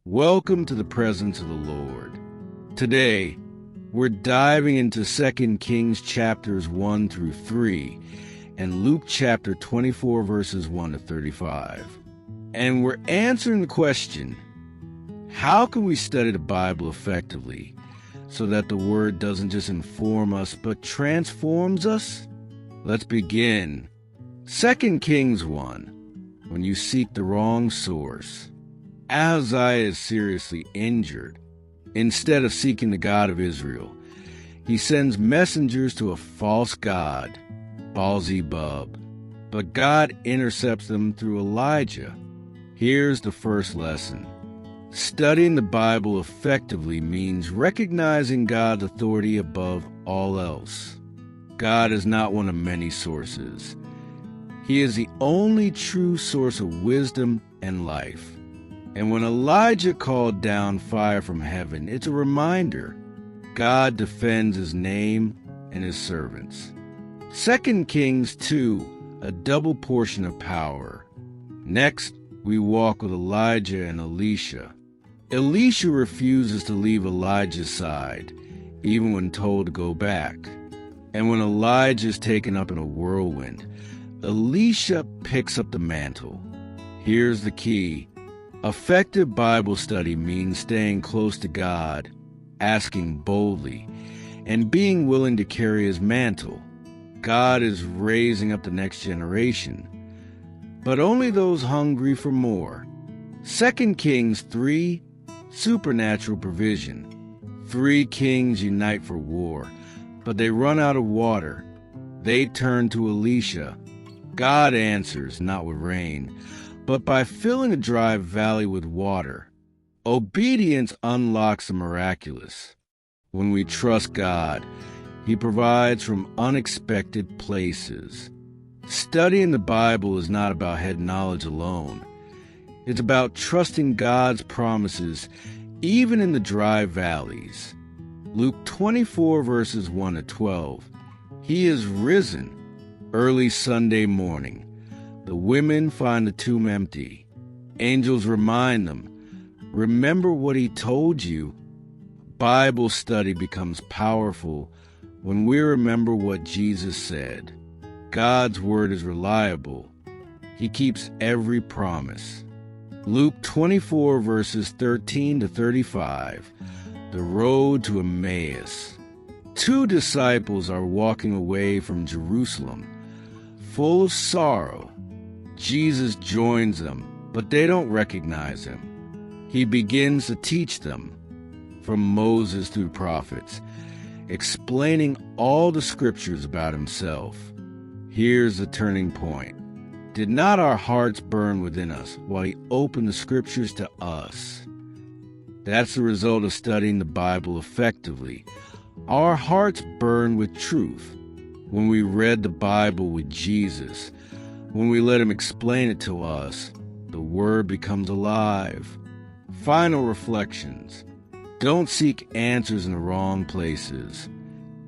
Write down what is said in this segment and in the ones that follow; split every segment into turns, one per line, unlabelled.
Welcome to the presence of the Lord. Today, we're diving into 2 Kings chapters 1 through 3 and Luke chapter 24 verses 1 to 35. And we're answering the question, how can we study the Bible effectively so that the Word doesn't just inform us but transforms us? Let's begin. 2 Kings 1. When you seek the wrong source. Ahaziah is seriously injured. Instead of seeking the God of Israel, he sends messengers to a false god, Baal-zebub. But God intercepts them through Elijah. Here's the first lesson. Studying the Bible effectively means recognizing God's authority above all else. God is not one of many sources. He is the only true source of wisdom and life. And when Elijah called down fire from heaven, it's a reminder God defends his name and his servants. 2 Kings 2, a double portion of power. Next, we walk with Elijah and Elisha. Elisha refuses to leave Elijah's side, even when told to go back. And when Elijah is taken up in a whirlwind, Elisha picks up the mantle. Here's the key. Effective Bible study means staying close to God, asking boldly, and being willing to carry his mantle. God is raising up the next generation, but only those hungry for more. 2 Kings 3, supernatural provision. 3 kings unite for war, but they run out of water. They turn to Elisha. God answers, not with rain, but by filling a dry valley with water. Obedience unlocks the miraculous. When we trust God, He provides from unexpected places. Studying the Bible is not about head knowledge alone. It's about trusting God's promises even in the dry valleys. Luke 24 verses 1 to 12. He is risen. Early Sunday morning. The women find the tomb empty. Angels remind them, remember what he told you. Bible study becomes powerful when we remember what Jesus said. God's word is reliable. He keeps every promise. Luke 24 verses 13 to 35. The road to Emmaus. 2 disciples are walking away from Jerusalem, full of sorrow. Jesus joins them, but they don't recognize him. He begins to teach them, from Moses through prophets, explaining all the scriptures about himself. Here's the turning point. Did not our hearts burn within us while he opened the scriptures to us? That's the result of studying the Bible effectively. Our hearts burn with truth. When we read the Bible with Jesus, when we let him explain it to us, the word becomes alive. Final reflections. Don't seek answers in the wrong places.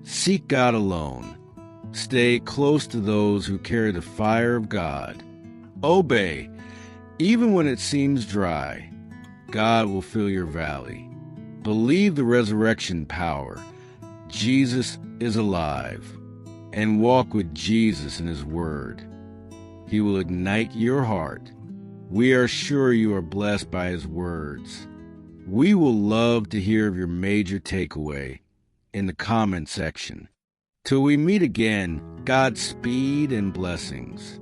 Seek God alone. Stay close to those who carry the fire of God. Obey, even when it seems dry. God will fill your valley. Believe the resurrection power. Jesus is alive. And walk with Jesus in his word. He will ignite your heart. We are sure you are blessed by his words. We will love to hear of your major takeaway in the comment section. Till we meet again, Godspeed and blessings.